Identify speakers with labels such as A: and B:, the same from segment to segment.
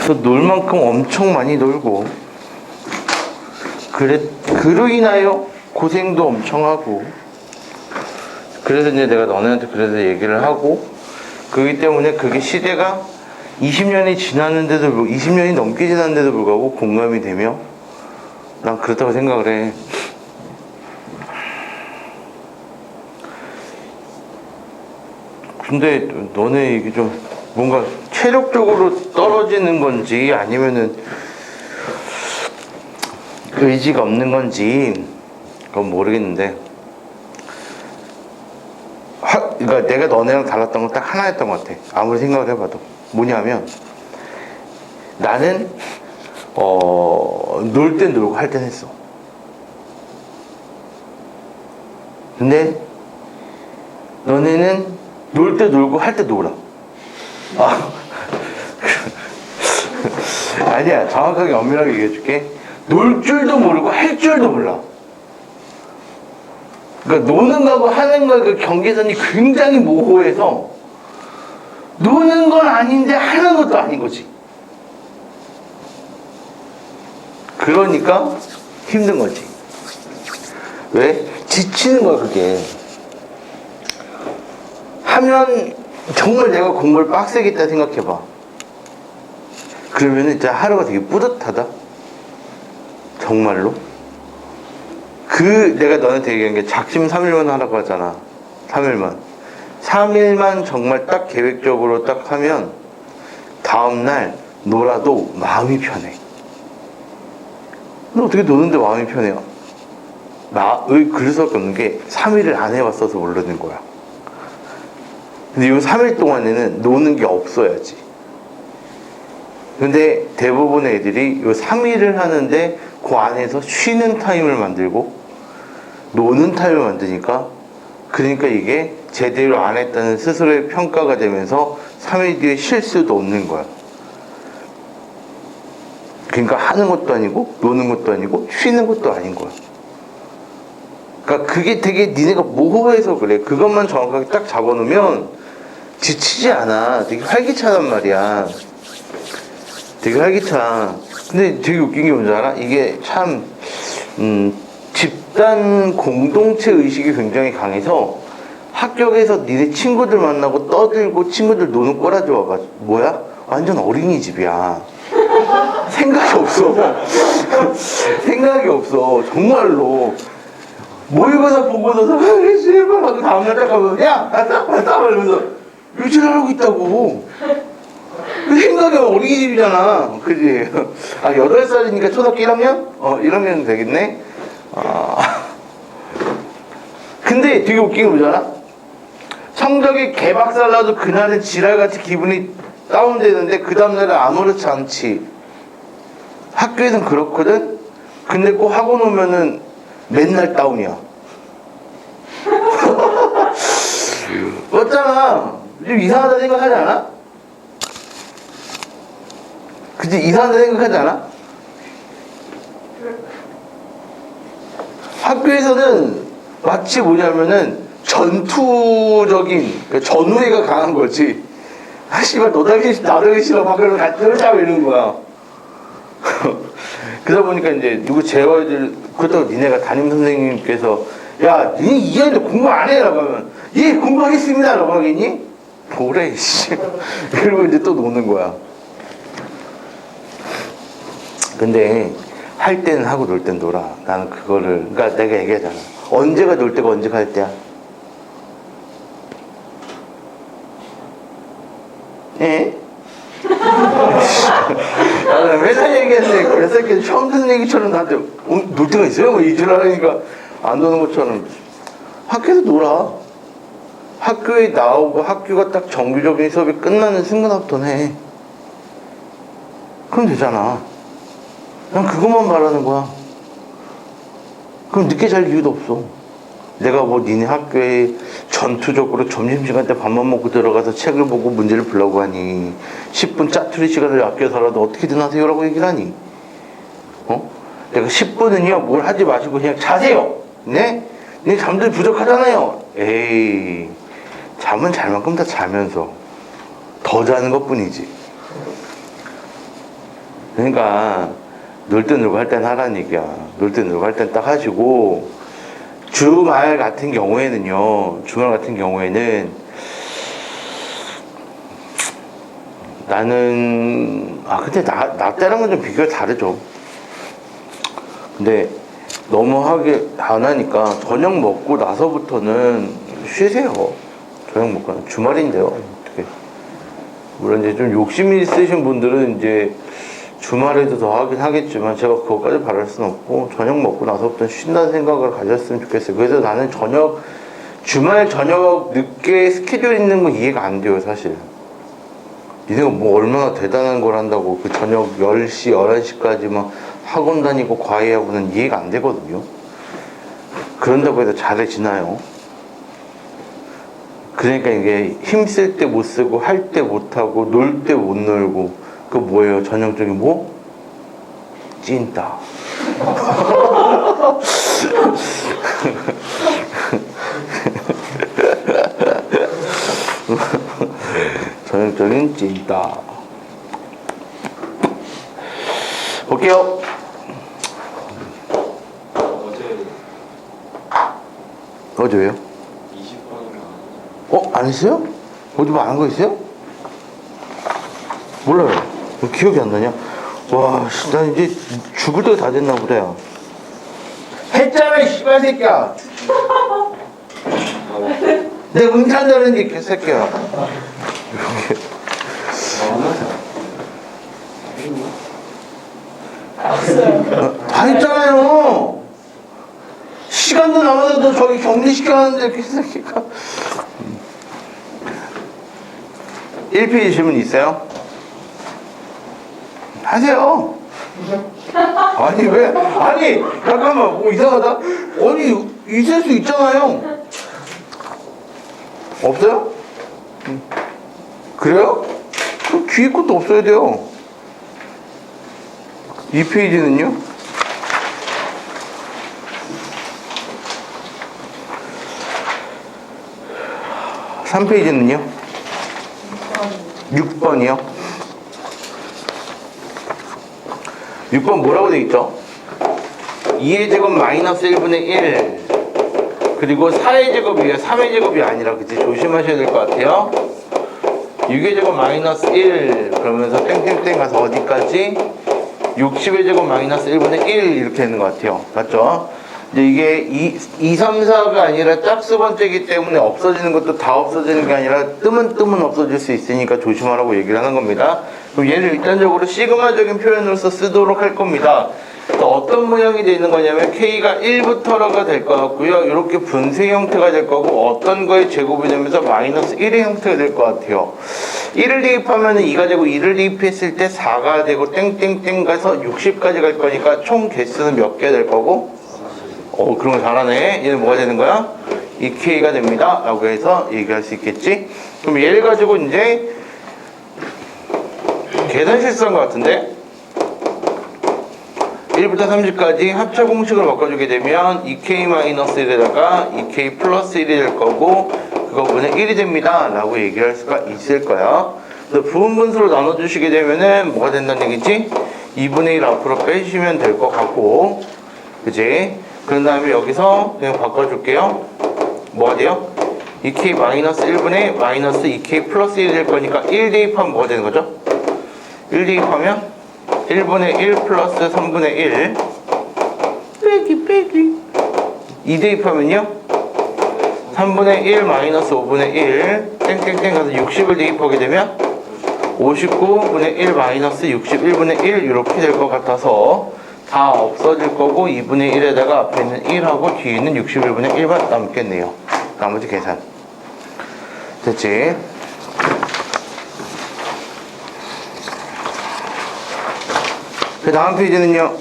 A: 그래서 놀 만큼 엄청 많이 놀고, 그로 인하여 고생도 엄청 하고, 그래서 이제 내가 너네한테 그래서 얘기를 하고, 그렇기 때문에 그게 시대가 20년이 지났는데도, 20년이 넘게 지났는데도 불구하고 공감이 되며, 난 그렇다고 생각을 해. 근데 너네 이게 좀 뭔가 체력적으로 떨어지는 건지 아니면은 의지가 없는 건지 그건 모르겠는데, 그러니까 내가 너네랑 달랐던 건 딱 하나였던 것 같아. 아무리 생각을 해봐도. 뭐냐면 나는 놀 땐 놀고 할 땐 했어. 근데 너네는 놀 때 놀고 할 때 놀아. 아니야, 정확하게 엄밀하게 얘기해줄게. 놀 줄도 모르고 할 줄도 몰라. 그러니까 노는 거하고 하는 거의 그 경계선이 굉장히 모호해서 노는 건 아닌데 하는 것도 아닌 거지. 그러니까 힘든 거지. 왜? 지치는 거야, 그게. 하면 정말 내가 공부를 빡세게 했다 생각해봐. 그러면 진짜 하루가 되게 뿌듯하다. 정말로. 내가 너한테 얘기한 게 작심 3일만 하라고 하잖아. 3일만. 3일만 정말 딱 계획적으로 딱 하면 다음날 놀아도 마음이 편해. 근데 어떻게 노는데 마음이 편해요? 그럴 수밖에 없는 게 3일을 안 해봤어서 모르는 거야. 근데 이 3일 동안에는 노는 게 없어야지. 근데 대부분의 애들이 이 3일을 하는데 그 안에서 쉬는 타임을 만들고 노는 타임을 만드니까, 그러니까 이게 제대로 안 했다는 스스로의 평가가 되면서 3일 뒤에 쉴 수도 없는 거야. 그러니까 하는 것도 아니고 노는 것도 아니고 쉬는 것도 아닌 거야. 그러니까 그게 되게 니네가 모호해서 그래. 그것만 정확하게 딱 잡아놓으면 지치지 않아. 되게 활기차단 말이야. 되게 활기차. 근데 되게 웃긴 게 뭔지 알아? 이게 참 집단 공동체 의식이 굉장히 강해서 학교에서 니네 친구들 만나고 떠들고 친구들 노는 꼬라지 와가지고 뭐야? 완전 어린이집이야. 생각이 없어. 생각이 없어. 정말로. 모의고사 보고서서 씨발 하고 다음날 딱 가면 야! 왔다! 이러면서 유치하고 있다고. 생각이 어린이집이잖아. 그지? 8살이니까 초등학교 1학년? 1학년 되겠네? 근데 되게 웃긴 게 뭐잖아? 성적이 개박살 나도 그날은 지랄같이 기분이 다운되는데 그 다음날은 아무렇지 않지. 학교에선 그렇거든? 근데 꼭 학원 오면은 맨날 다운이야. 맞잖아. 좀 이상하다 생각하지 않아? 그치? 이상하다 생각하지 않아? 학교에서는 마치 뭐냐면은 전투적인, 그러니까 전우애가 강한 거지. 씨발 나가기 싫어. 밖으로 같이 놀자고 이러는 거야. 그러다 보니까 이제 누구 재활들, 그렇다고 니네가 담임 선생님께서 야, 니 이해인데 공부 안 해? 라고 하면 예, 공부하겠습니다. 라고 하겠니? 뭐래, 씨. 그리고 이제 또 노는 거야. 근데 할 때는 하고 놀 땐 놀아. 나는 그거를, 그러니까 내가 얘기하잖아. 언제가 놀 때가 언제가 할 때야? 예? 나는 맨날 얘기했는데 몇 살까지 처음 듣는 얘기처럼 나한테 놀 때가 있어요? 뭐 이 줄 알으니까 안 노는 것처럼. 학교에서 놀아. 학교에 나오고 학교가 딱 정규적인 수업이 끝나는 순간부터는 해. 그럼 되잖아. 난 그것만 말하는 거야. 그럼 늦게 잘 이유도 없어. 내가 뭐 니네 학교에 전투적으로 점심시간 때 밥만 먹고 들어가서 책을 보고 문제를 풀라고 하니, 10분 짜투리 시간을 아껴서라도 어떻게든 하세요라고 얘기를 하니, 내가 10분은요 뭘 하지 마시고 그냥 자세요. 네? 네 잠들이 부족하잖아요. 에이, 잠은 잘 만큼 다 자면서 더 자는 것 뿐이지. 그러니까 놀 때 놀고 할 땐 하라는 얘기야. 놀 때 놀고 할 땐 딱 하시고, 주말 같은 경우에는요, 주말 같은 경우에는 나는, 근데 나 때랑은 좀 비교가 다르죠. 근데 너무 하게 안 하니까 저녁 먹고 나서부터는 쉬세요. 저녁 먹고 주말인데요. 어떻게. 물론 이제 좀 욕심이 있으신 분들은 이제 주말에도 더 하긴 하겠지만 제가 그것까지 바랄 수는 없고 저녁 먹고 나서부터 쉰다는 생각을 가졌으면 좋겠어요. 그래서 나는 주말 저녁 늦게 스케줄 있는 건 이해가 안 돼요, 사실. 니네가 뭐 얼마나 대단한 걸 한다고 그 저녁 10시, 11시까지 막 학원 다니고 과외하고는 이해가 안 되거든요. 그런다고 해서 잘해지나요? 그러니까 이게 힘쓸 때 못 쓰고 할 때 못 하고 놀 때 못 놀고 그 뭐예요? 전형적인 뭐? 찐따. 전형적인 찐따. 볼게요. 어제 왜요? 20번이면 안 했어요? 어디 뭐 안 한 거 있어요? 몰라요. 기억이 안 나냐? 와, 난 이제 죽을 때가 다 됐나 보다, 야. 했잖아, 이 씨발 새끼야. 내가 응산다는 게 개새끼야. 다 했잖아요. 시간도 남아도 저기 격리시켜놨는데 개새끼가. 1페이지 질문 있어요? 하세요. 아니 왜? 아니 잠깐만 뭐 이상하다. 아니 있을 수 있잖아요. 없어요? 그래요? 그럼 뒤에 것도 없어야 돼요. 2페이지는요? (3페이지는요) 6번이요? 6번 뭐라고 되어 있죠? 2의 제곱 마이너스 1분의 1 그리고 4의 제곱이에요. 3의 제곱이 아니라 그치? 조심하셔야 될 것 같아요. 6의 제곱 마이너스 1 그러면서 땡땡땡 가서 어디까지? 60의 제곱 마이너스 1분의 1 이렇게 되는 것 같아요. 맞죠? 이제 이게 2, 3, 4가 아니라 짝수 번째이기 때문에 없어지는 것도 다 없어지는 게 아니라 뜨면 없어질 수 있으니까 조심하라고 얘기를 하는 겁니다. 그럼 얘를 일단적으로 시그마적인 표현으로서 쓰도록 할 겁니다. 어떤 모양이 되는 거냐면 K가 1부터가 될 것 같고요. 이렇게 분수 형태가 될 거고 어떤 거의 제곱이 되면서 마이너스 1의 형태가 될 것 같아요. 1을 대입하면 2가 되고 2를 대입했을 때 4가 되고 땡땡땡 가서 60까지 갈 거니까 총 개수는 몇 개 될 거고 그런 거 잘하네. 얘는 뭐가 되는 거야? 2K가 됩니다. 라고 해서 얘기할 수 있겠지? 그럼 얘를 가지고 이제 계산 실수한 것 같은데 1부터 30까지 합차 공식을 바꿔주게 되면 2K-1에다가 2K 플러스 1이 될 거고 그거분의 1이 됩니다. 라고 얘기할 수가 있을 거야. 그래서 부분 분수로 나눠주시게 되면은 뭐가 된다는 얘기지? 2분의 1 앞으로 빼주시면 될 것 같고 그지? 그런 다음에 여기서 그냥 바꿔줄게요. 뭐가 돼요? 2K 마이너스 1분의 마이너스 2K 플러스 1이 될 거니까 1 대입하면 뭐가 되는 거죠? 1 대입하면 1분의 1 플러스 3분의 1 빼기 2 대입하면요 3분의 1 마이너스 5분의 1 땡땡땡 가서 60을 대입하게 되면 59분의 1 마이너스 61분의 1 이렇게 될 것 같아서 다 없어질 거고 2분의 1에다가 앞에 있는 1하고 뒤에 있는 61분의 1만 남겠네요. 나머지 계산 됐지? 그 다음 페이지는요?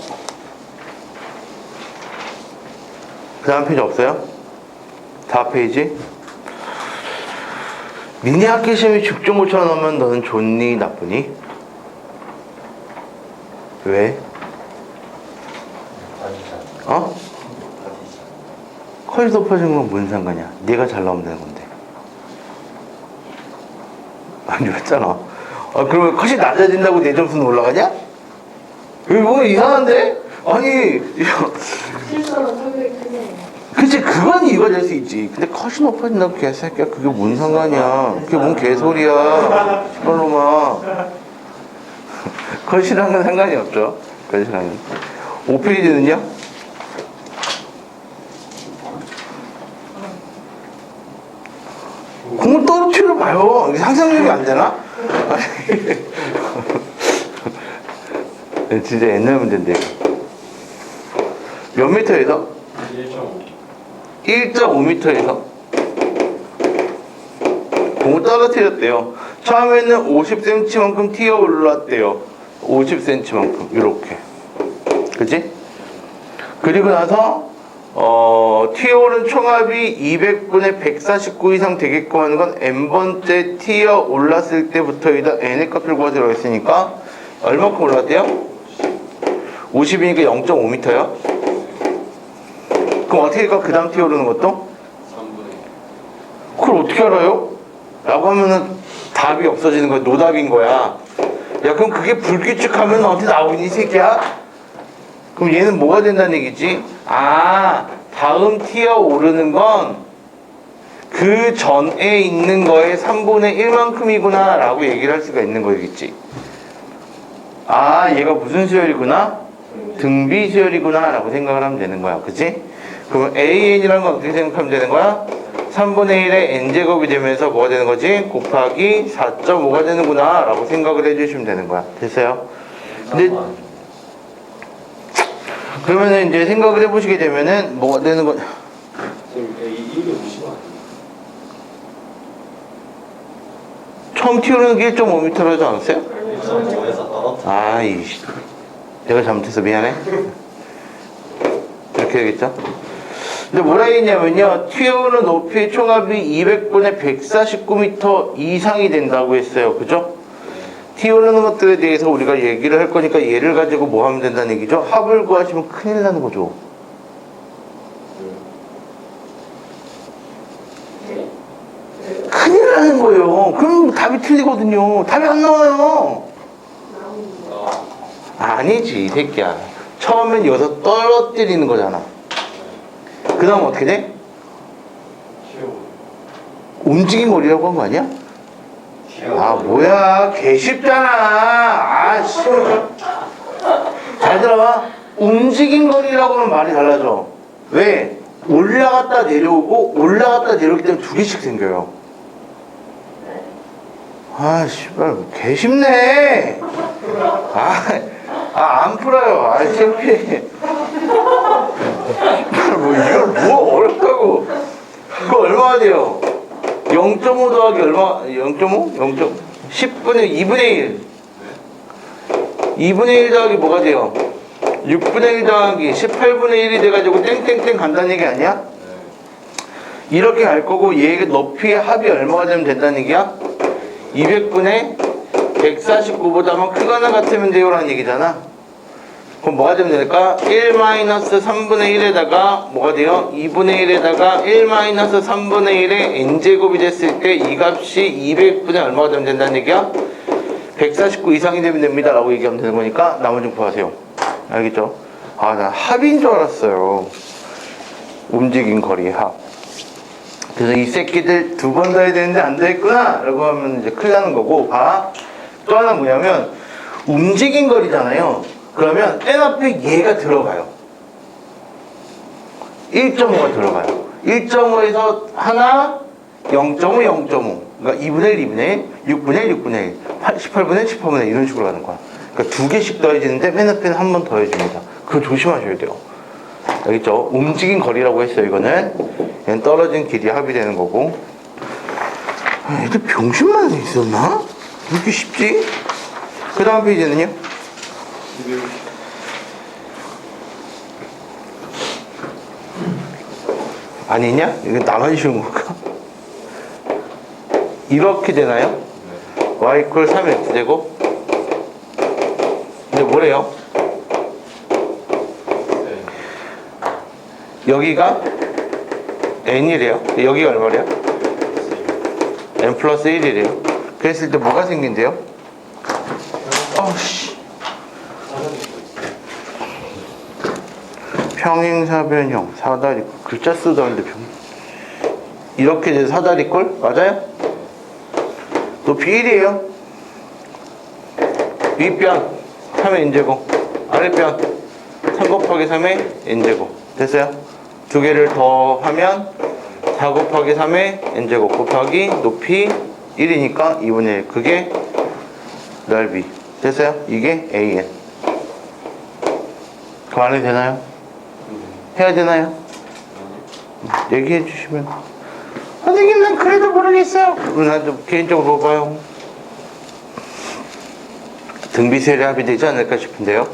A: 그 다음 페이지 없어요? 다음 페이지? 니네 학기 시험이 죽중 고쳐 넣으면 너는 좋니 나쁘니? 왜? 컬 높아진 건 뭔 상관이야? 네가 잘 나오면 되는 건데. 아니, 맞잖아. 그러면 컷이 낮아진다고 내 점수는 올라가냐? 여기 뭐 이상한데? 아니
B: 실수로 턱이 크네.
A: 그치 그건 이거 될 수 있지. 근데 컷이 높아진다고 개새끼야. 그게 뭔 상관이야. 그게 뭔 개소리야. 시발로마. 컷이랑은 상관이 없죠. 컷이랑은. 5페이지는요? 공을 떨어뜨려 봐요. 이게 상상력이 안 되나? 진짜 옛날 문제인데. 몇 미터에서? 1.5m에서 공을 떨어뜨렸대요. 처음에는 50cm만큼 튀어 올랐대요. 50cm만큼 이렇게, 그치? 그리고 나서 튀어오른 총합이 200분의 149 이상 되게끔 하는 건 n번째 튀어 올랐을 때부터이다. n의 값을 구하기로 했으니까 얼마큼 올랐대요? 50이니까 0.5m요. 그럼 어떻게 할까? 그 다음 튀어오르는 것도? 3분의 그걸 어떻게 알아요? 라고 하면은 답이 없어지는 거야. 노답인 거야. 야 그럼 그게 불규칙하면 어떻게 나오니 이 새끼야? 그럼 얘는 뭐가 된다는 얘기지? 아 다음 튀어 오르는 건 그 전에 있는 거의 3분의 1만큼이구나 라고 얘기를 할 수가 있는 거겠지. 아 얘가 무슨 수열이구나? 등비 수열이구나 라고 생각을 하면 되는 거야. 그치? 그럼 AN이라는 건 어떻게 생각하면 되는 거야? 3분의 1의 n제곱이 되면서 뭐가 되는 거지? 곱하기 4.5가 되는구나 라고 생각을 해주시면 되는 거야. 됐어요? 근데 그러면은 이제 생각을 해보시게 되면은 뭐가 되는 거? 처음 튀어오르는 게 1.5m로 하지 않았어요? 아이씨 내가 잘못해서 미안해. 이렇게 되겠죠? 근데 뭐라 했냐면요, 튀어오르는 높이의 총합이 200분의 149m 이상이 된다고 했어요. 그죠? 튀어오르는 것들에 대해서 우리가 얘기를 할 거니까 얘를 가지고 뭐 하면 된다는 얘기죠? 합을 구하시면 큰일 나는 거죠. 큰일 나는 거예요. 그럼 답이 틀리거든요. 답이 안 나와요. 아니지 이 새끼야. 처음엔 여기서 떨어뜨리는 거잖아. 그 다음 어떻게 돼? 움직인 거리라고 한 거 아니야? 아 뭐야 개 쉽잖아. 아씨 잘 들어봐. 움직인 거리라고 하면 말이 달라져. 왜? 올라갔다 내려오고 올라갔다 내려오기 때문에 두 개씩 생겨요. 아 씨발 개 쉽네. 안 풀어요. 아 창피해. 뭐 이걸 뭐 어렵다고. 그거 얼마나 돼요? 0.5 더하기 얼마? 0.5? 10분의 2분의 1. 2분의 1 더하기 뭐가 돼요? 6분의 1 더하기 18분의 1이 돼가지고 땡땡땡 간다는 얘기 아니야? 이렇게 갈 거고 얘의 높이의 합이 얼마가 되면 된다는 얘기야? 200분의 149보다만 크거나 같으면 돼요 라는 얘기잖아. 그럼 뭐가 되면 될까? 1-3분의 1에다가 뭐가 돼요? 2분의 1에다가 1-3분의 1의 n제곱이 됐을 때 이 값이 200분의 얼마가 되면 된다는 얘기야? 149 이상이 되면 됩니다 라고 얘기하면 되는 거니까 나머지 구하세요. 알겠죠? 아, 나 합인 줄 알았어요. 움직인 거리 합. 그래서 이 새끼들 두 번 더 해야 되는데 안 되겠구나 라고 하면 이제 큰일 나는 거고. 또 하나 뭐냐면 움직인 거리잖아요. 그러면 n 앞에 얘가 들어가요. 1.5가 들어가요. 1.5에서 하나 0.5 0.5 그러니까 2분의 1 2분의 1 6분의 1 6분의 1 18분의 1 18분의 1 이런 식으로 가는 거야. 그러니까 두 개씩 더해지는데 맨 앞에는 한 번 더해집니다. 그거 조심하셔야 돼요. 알겠죠? 움직인 거리라고 했어요. 이거는 얘는 떨어진 길이 합이 되는 거고. 애들 병신만 있었나? 왜 이렇게 쉽지? 그 다음 페이지는요? 아니냐? 이거 나만 쉬운 건가? 이렇게 되나요? y 이퀄 3x제곱? 근데 뭐래요? 여기가 n이래요. 여기가 얼마래요? n 플러스 1이래요. 그랬을 때 뭐가 생긴대요? 어씨 평행사변형 사다리 글자 쓰다는데 이렇게 돼서 사다리꼴 맞아요? 높이 1이에요. 윗변 3의 n제곱, 아랫변 3 곱하기 3의 n제곱. 됐어요? 두 개를 더 하면 4 곱하기 3의 n제곱 곱하기 높이 1이니까 2분의 1. 그게 넓이. 됐어요? 이게 an. 그 안에 되나요? 해야 되나요? 얘기해 주시면. 선생님, 난 그래도 모르겠어요. 난 좀 개인적으로 봐요. 등비세례 합의되지 않을까 싶은데요.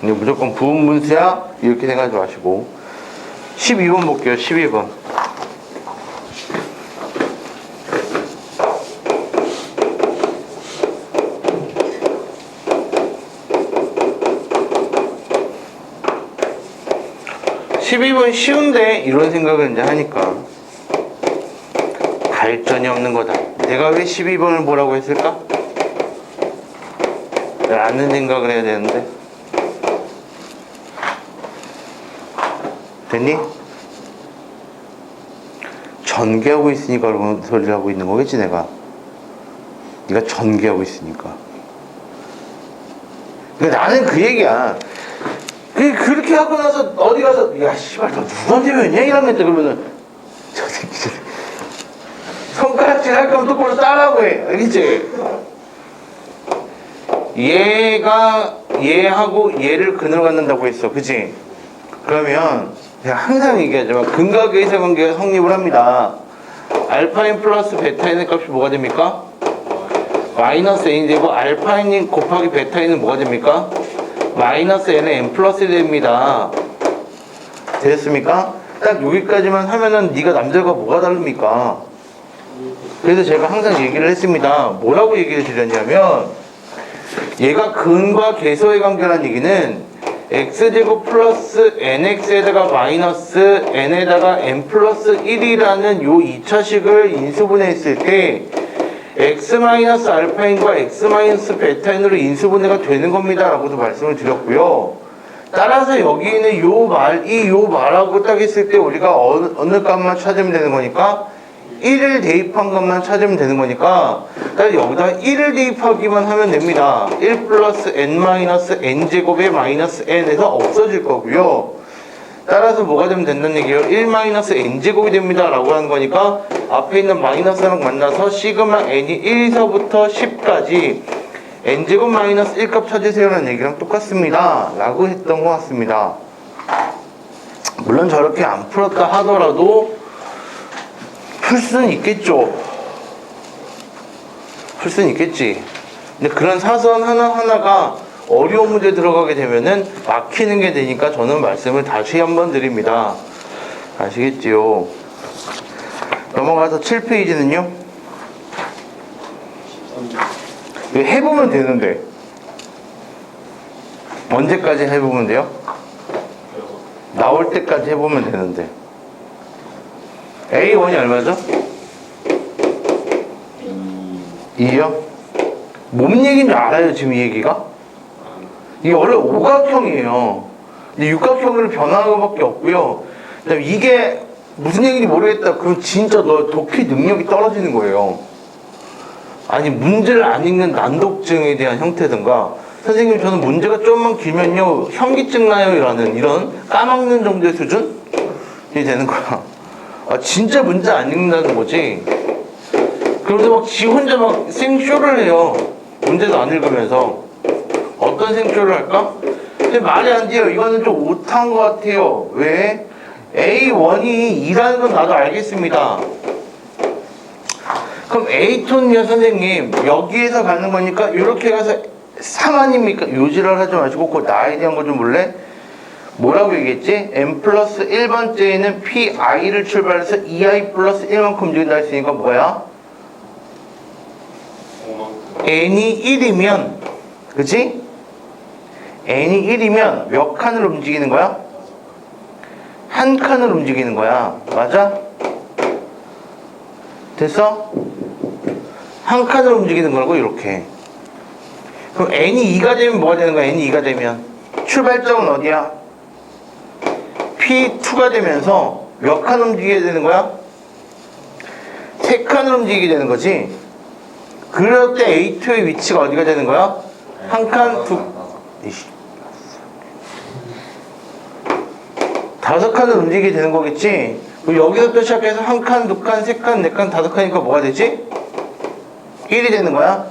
A: 근데 무조건 부분분수야 이렇게 생각하지 마시고. 12번 볼게요. 12번. 쉬운데 이런 생각을 이제 하니까 발전이 없는 거다. 내가 왜 12번을 뭐라고 했을까? 라는 생각을 해야 되는데. 됐니? 전개하고 있으니까 그런 소리를 하고 있는 거겠지 내가. 네가 전개하고 있으니까. 그러니까 나는 그 얘기야. 그렇게 하고 나서 어디 가서 야 씨발 너 누구한테 배웠냐 1학년 때 그러면은 저 새끼 손가락질 할 거면 똑바로 따라고 해. 알겠지? 얘하고 얘를 근을 갖는다고 했어. 그치? 그러면 제가 항상 얘기하지만 근각의 이사관계가 성립을 합니다. 알파인 플러스 베타인의 값이 뭐가 됩니까? 마이너스 n이 되고 알파인 곱하기 베타인은 뭐가 됩니까? 마이너스 n은 n 플러스 됩니다. 됐습니까? 딱 여기까지만 하면은 네가 남들과 뭐가 다릅니까? 그래서 제가 항상 얘기를 했습니다. 뭐라고 얘기를 드렸냐면 얘가 근과 계소의 관계라는 얘기는 x제곱 플러스 nx에다가 마이너스 n에다가 n 플러스 1이라는 요 2차식을 인수분해했을 때 x 마이너스 알파인과 x 마이너스 베타인으로 인수분해가 되는 겁니다 라고도 말씀을 드렸고요. 따라서 여기 있는 요 말하고 딱 했을 때 우리가 어느 값만 찾으면 되는 거니까 1을 대입한 것만 찾으면 되는 거니까 따라서 여기다 1을 대입하기만 하면 됩니다. 1 플러스 n 마이너스 n제곱의 마이너스 n에서 없어질 거고요. 따라서 뭐가 되면 된다는 얘기예요? 1 마이너스 n제곱이 됩니다 라고 하는 거니까 앞에 있는 마이너스랑 만나서 시그마 n이 1에서부터 10까지 n제곱 마이너스 1값 찾으세요 라는 얘기랑 똑같습니다 라고 했던 것 같습니다. 물론 저렇게 안 풀었다 하더라도 풀 수는 있겠죠. 풀 수는 있겠지. 근데 그런 사선 하나하나가 어려운 문제 들어가게 되면은 막히는 게 되니까 저는 말씀을 다시 한번 드립니다. 아시겠지요? 넘어가서 7페이지는요. 이거 해보면 되는데 언제까지 해보면 돼요? 나올 때까지 해보면 되는데 A1이 얼마죠? 2요? 뭔 얘기인 줄 알아요 지금 이 얘기가? 이게 원래 오각형이에요. 근데 육각형으로 변화하는 것밖에 없고요. 그다음에 이게 무슨 얘기인지 모르겠다. 그럼 진짜 너 독해 능력이 떨어지는 거예요. 아니 문제를 안 읽는 난독증에 대한 형태든가 선생님 저는 문제가 좀만 길면요 현기증 나요 라는 이런 까먹는 정도의 수준이 되는 거야. 아 진짜 문제 안 읽는다는 거지. 그러면서 막 지 혼자 막 생쇼를 해요. 문제도 안 읽으면서. 어떤 생쇼를 할까? 근데 말이 안 돼요. 이거는 좀 오타한 것 같아요. 왜? A1이 2라는 건 나도 알겠습니다. 그럼 A2는요 선생님 여기에서 가는 거니까 이렇게 가서 3 아닙니까? 요지를 하지 마시고 그 나에 대한 거 좀 볼래? 뭐라고 얘기했지? n 플러스 1번째에는 pi를 출발해서 2i 플러스 1만큼 움직인다 했으니까 뭐야? n이 1이면 그치? n이 1이면 몇 칸을 움직이는 거야? 한 칸을 움직이는 거야. 맞아? 됐어? 한 칸을 움직이는 거라고 이렇게. 그럼 n이 2가 되면 뭐가 되는 거야? n이 2가 되면 출발점은 어디야? P2가 되면서 몇 칸 움직이게 되는 거야? 3칸을 움직이게 되는 거지. 그럴 때 A2의 위치가 어디가 되는 거야? 한 칸, 이씨. 5칸을 움직이게 되는 거겠지? 그럼 여기서부터 시작해서 한 칸, 2칸, 3칸, 4칸, 5칸이니까 뭐가 되지? 1이 되는 거야.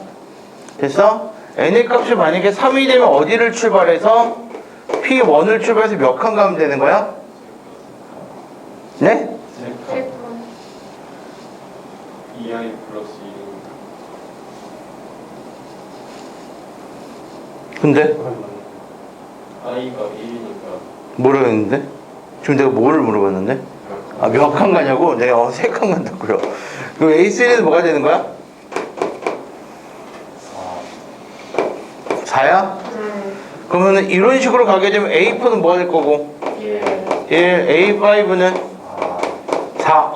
A: 됐어? n의 값이 만약에 3이 되면 어디를 출발해서 P1을 출발해서 몇 칸 가면 되는 거야? 네?
B: 3칸.
C: 2i 플러스 1.
A: 근데?
C: i가 1이니까
A: 뭐라 했는데? 지금 내가 뭐를 물어봤는데? 아, 몇 칸 가냐고? 내가 3칸 간다고요. 그럼 A3는 뭐가 되는 거야? 4야?
B: 네.
A: 그러면은 이런 식으로 가게 되면 A4는 뭐가 될 거고?
B: 1.
A: 1, A5는 4.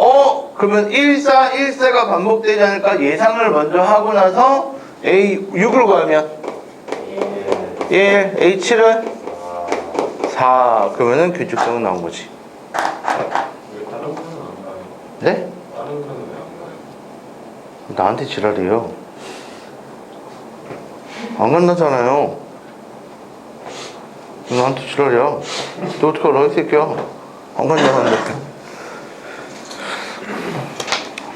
A: 그러면 1, 4, 1, 4가 반복되지 않을까 예상을 먼저 하고 나서 A6을 구하면
B: 1.
A: 1, A7은 4. 그러면은 규칙성은 나온 거지.
C: 왜 다른 편은 안 가요?
A: 네?
C: 다른 편은 왜 안 가요?
A: 나한테 지랄이에요. 안 간다잖아요. 나한테 지랄이야. 너 어떻게 알아, 이 새끼야. 안 간다는데.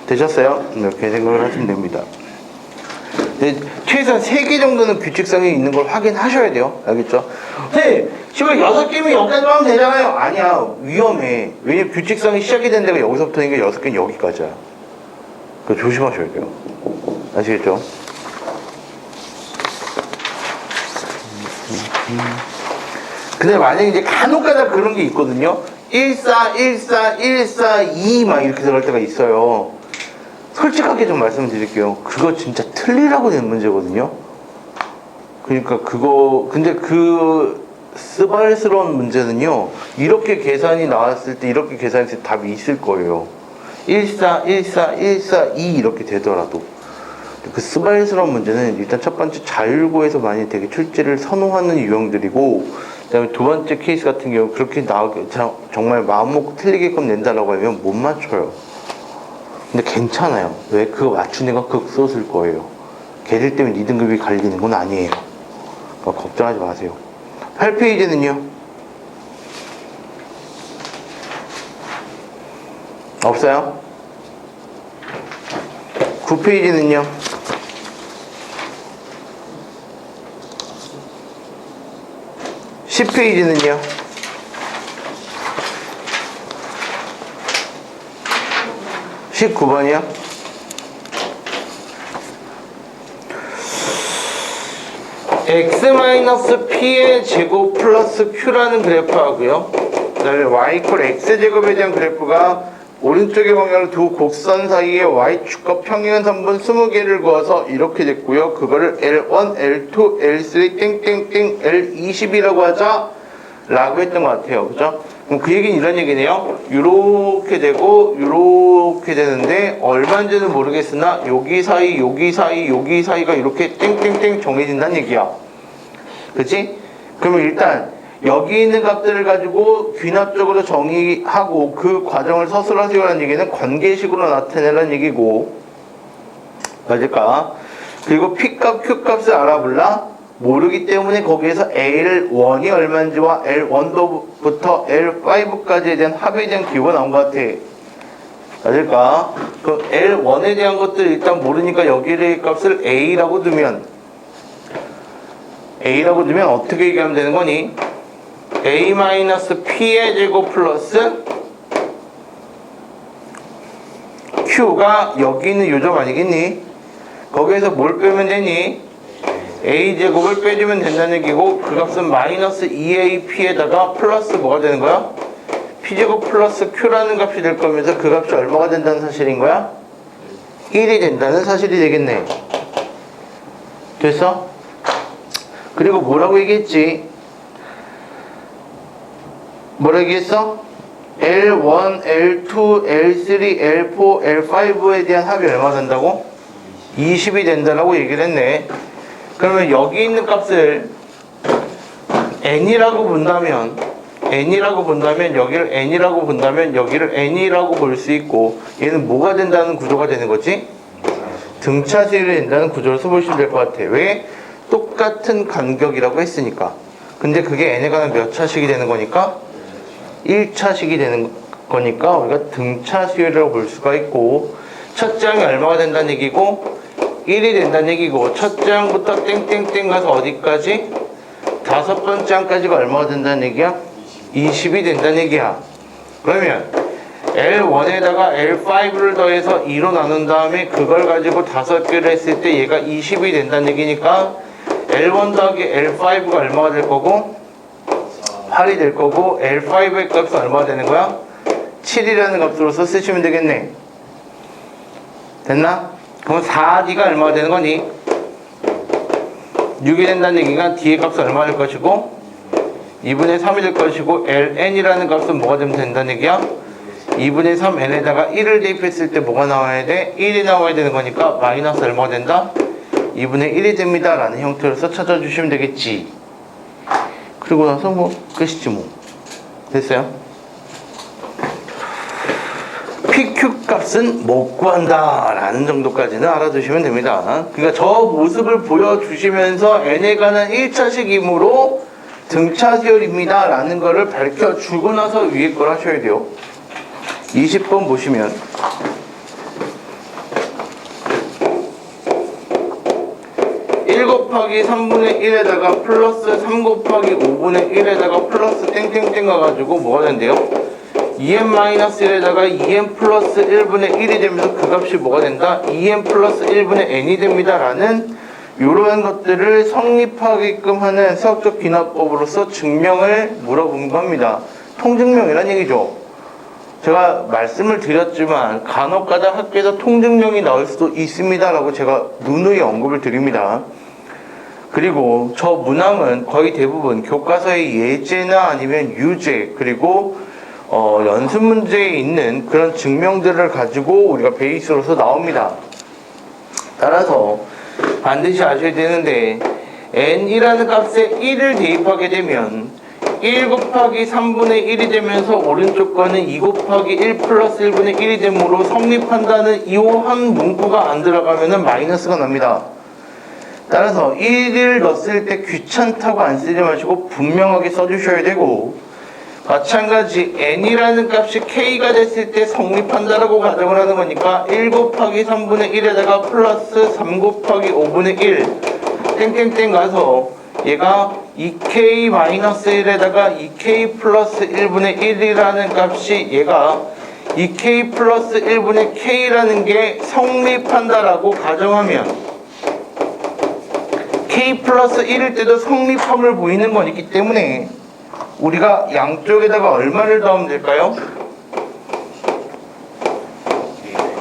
A: 되셨어요? 이렇게 생각을 하시면 됩니다. 최소한 3개 정도는 규칙성이 있는 걸 확인하셔야 돼요. 알겠죠? 네, 지금 6개면 여기까지 하면 되잖아요. 아니야, 위험해. 왜냐면 규칙성이 시작이 된 데가 여기서부터니까 6개는 여기까지야. 그거 조심하셔야 돼요. 아시겠죠? 근데 만약에 이제 간혹가다 그런 게 있거든요. 14, 14, 14, 2 막 이렇게 들어갈 때가 있어요. 솔직하게 좀 말씀드릴게요. 그거 진짜 틀리라고 된 문제거든요. 그러니까 그거 근데 그 스발스러운 문제는요. 이렇게 계산이 나왔을 때 이렇게 계산했을 때 답이 있을 거예요. 14, 14, 14, 2 이렇게 되더라도 그 스발스러운 문제는 일단 첫 번째 자율고에서 많이 되게 출제를 선호하는 유형들이고 그다음에 두 번째 케이스 같은 경우 그렇게 나오게 정말 마음 먹고 틀리게끔 낸다라고 하면 못 맞춰요. 근데 괜찮아요. 왜? 그거 맞춘 애가 극소수일 거예요. 걔들 때문에 2등급이 갈리는 건 아니에요. 그러니까 걱정하지 마세요. 8페이지는요? 없어요? 9페이지는요? (10페이지는요) (19번이요) x-p의 제곱 플러스 q라는 그래프하고요. 그 다음에 y 이퀄 x제곱에 대한 그래프가 오른쪽의 방향을 두 곡선 사이에 y축과 평행선분 20개를 그어서 이렇게 됐고요. 그거를 L1, L2, L3, 땡땡땡 L20이라고 하자 라고 했던 것 같아요. 그죠? 그럼 그 얘기는 이런 얘기네요. 요렇게 되고 요렇게 되는데 얼마인지는 모르겠으나 여기 사이 여기 사이 여기 사이가 이렇게 땡땡땡 정해진다는 얘기야. 그치? 그러면 일단 여기 있는 값들을 가지고 귀납적으로 정의하고 그 과정을 서술하세요라는 얘기는 관계식으로 나타내라는 얘기고 맞을까? 그리고 P값, Q값을 알아볼라? 모르기 때문에 거기에서 L1이 얼마인지와 L1부터 L5까지에 대한 합에 대한 기호가 나온 것 같아. 맞을까? 그럼 L1에 대한 것들 일단 모르니까 여기의 값을 A라고 두면 어떻게 얘기하면 되는 거니? A-P의 제곱 플러스 Q가 여기 있는 요점 아니겠니? 거기에서 뭘 빼면 되니? A제곱을 빼주면 된다는 얘기고 그 값은 마이너스 2AP에다가 플러스 뭐가 되는 거야? P제곱 플러스 Q라는 값이 될 거면서 그 값이 얼마가 된다는 사실인 거야? 1이 된다는 사실이 되겠네. 됐어? 그리고 뭐라고 얘기했지? 뭐라 얘기했어? L1, L2, L3, L4, L5에 대한 합이 얼마 된다고? 20이 된다라고 얘기를 했네. 그러면 여기 있는 값을 n이라고 본다면 여기를 n이라고 본다면 여기를 n이라고 볼 수 있고 얘는 뭐가 된다는 구조가 되는 거지? 등차수열이 된다는 구조를 써보시면 될 것 같아. 왜? 똑같은 간격이라고 했으니까. 근데 그게 n에 관한 몇 차식이 되는 거니까? 1차식이 되는 거니까 우리가 등차수열이라고 볼 수가 있고 첫째 항이 얼마가 된다는 얘기고 1이 된다는 얘기고 첫째 항부터 땡땡땡 가서 어디까지? 다섯 번째 항까지가 얼마가 된다는 얘기야? 20이 된다는 얘기야. 그러면 L1에다가 L5를 더해서 2로 나눈 다음에 그걸 가지고 5개를 했을 때 얘가 20이 된다는 얘기니까 L1 더하기 L5가 얼마가 될 거고 8이 될 거고 L5의 값은 얼마가 되는 거야? 7이라는 값으로서 쓰시면 되겠네. 됐나? 그럼 4D가 얼마가 되는 거니? 6이 된다는 얘기가 D의 값은 얼마 될 것이고 2분의 3이 될 것이고 ln이라는 값은 뭐가 되면 된다는 얘기야? 2분의 3n에다가 1을 대입했을 때 뭐가 나와야 돼? 1이 나와야 되는 거니까 마이너스 얼마가 된다? 2분의 1이 됩니다 라는 형태로서 찾아주시면 되겠지. 그리고 나서 뭐 끝이지 뭐. 됐어요? PQ 값은 못 구한다 라는 정도까지는 알아두시면 됩니다. 그러니까 저 모습을 보여주시면서 n에 관한 1차식이므로 등차수열입니다 라는 거를 밝혀주고 나서 위에 걸 하셔야 돼요. 20번 보시면 1 곱하기 3분의 1에다가 플러스 3 곱하기 5분의 1에다가 플러스 땡땡땡 가가지고 뭐가 된대요? 2n-1에다가 2n 플러스 1분의 1이 되면서 그 값이 뭐가 된다? 2n 플러스 1분의 n이 됩니다 라는 이러한 것들을 성립하게끔 하는 수학적 비나법으로서 증명을 물어본 겁니다. 통증명이란 얘기죠. 제가 말씀을 드렸지만 간혹가다 학교에서 통증명이 나올 수도 있습니다 라고 제가 누누이 언급을 드립니다. 그리고 저 문항은 거의 대부분 교과서의 예제나 아니면 유제 그리고 연습 문제에 있는 그런 증명들을 가지고 우리가 베이스로서 나옵니다. 따라서 반드시 아셔야 되는데 n이라는 값에 1을 대입하게 되면 1 곱하기 3분의 1이 되면서 오른쪽 거는 2 곱하기 1 플러스 1분의 1이 되므로 성립한다는 이한 문구가 안 들어가면 마이너스가 납니다. 따라서 1을 넣었을 때 귀찮다고 안 쓰지 마시고 분명하게 써주셔야 되고 마찬가지 n이라는 값이 k가 됐을 때 성립한다라고 가정을 하는 거니까 1 곱하기 3분의 1에다가 플러스 3 곱하기 5분의 1 땡땡땡 가서 얘가 2k-1에다가 2k 플러스 1분의 1이라는 값이 얘가 2k 플러스 1분의 k라는 게 성립한다라고 가정하면 k 플러스 1일 때도 성립함을 보이는 거기 때문에 우리가 양쪽에다가 얼마를 더하면 될까요?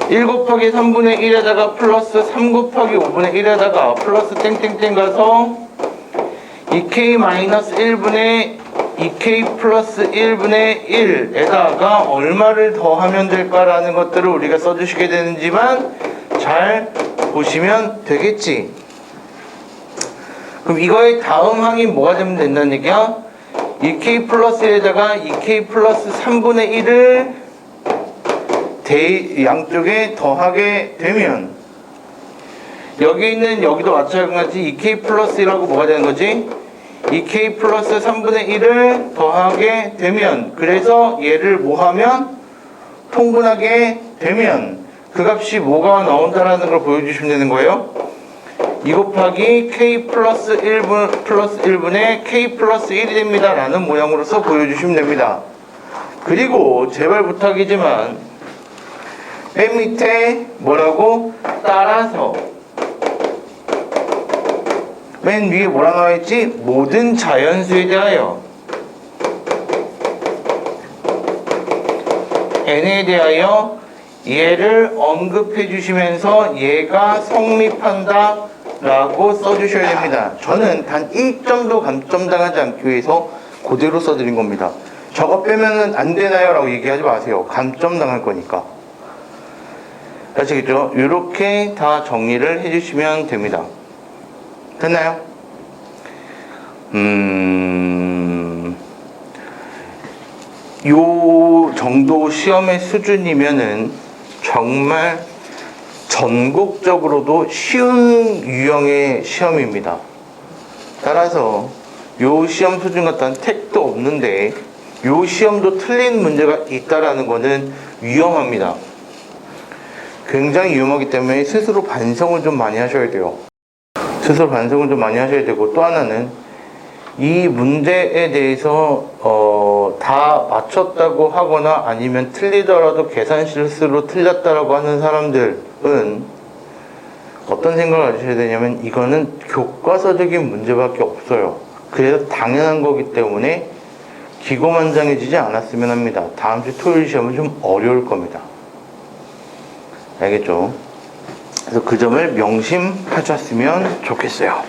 A: 1 곱하기 3분의 1에다가 플러스 3 곱하기 5분의 1에다가 플러스 땡땡땡 가서 2k-1분의 2k 플러스 1분의 1에다가 얼마를 더하면 될까라는 것들을 우리가 써주시게 되는지만 잘 보시면 되겠지. 그럼 이거의 다음 항이 뭐가 되면 된다는 얘기야? 2k 플러스 1에다가 2k 플러스 3분의 1을 양쪽에 더하게 되면 여기 있는 여기도 마찬가지 2k 플러스 1하고 뭐가 되는 거지? 2k 플러스 3분의 1을 더하게 되면 그래서 얘를 뭐 하면 통분하게 되면 그 값이 뭐가 나온다라는 걸 보여주시면 되는 거예요. 2 곱하기 k 플러스 1분 플러스 1분의 k 플러스 1이 됩니다 라는 모양으로서 보여주시면 됩니다. 그리고 제발 부탁이지만 맨 밑에 뭐라고? 따라서 맨 위에 뭐라 나와있지? 모든 자연수에 대하여 n에 대하여 얘를 언급해 주시면서 얘가 성립한다 라고 써주셔야 됩니다. 저는 단 1점도 감점당하지 않기 위해서 그대로 써드린 겁니다. 저거 빼면은 안 되나요? 라고 얘기하지 마세요. 감점당할 거니까. 아시겠죠? 이렇게 다 정리를 해주시면 됩니다. 됐나요? 요 정도 시험의 수준이면은 정말 전국적으로도 쉬운 유형의 시험입니다. 따라서 요 시험 수준 같다는 택도 없는데 요 시험도 틀린 문제가 있다라는 것은 위험합니다. 굉장히 위험하기 때문에 스스로 반성을 좀 많이 하셔야 돼요. 스스로 반성을 좀 많이 하셔야 되고, 또 하나는 이 문제에 대해서 다 맞췄다고 하거나 아니면 틀리더라도 계산 실수로 틀렸다라고 하는 사람들은 어떤 생각을 가지셔야 되냐면, 이거는 교과서적인 문제밖에 없어요. 그래서 당연한 거기 때문에 기고만장해지지 않았으면 합니다. 다음 주 토요일 시험은 좀 어려울 겁니다. 알겠죠? 그래서 그 점을 명심하셨으면 좋겠어요.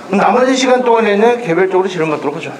A: 나머지 시간 동안에는 개별적으로 질문 받도록 하죠.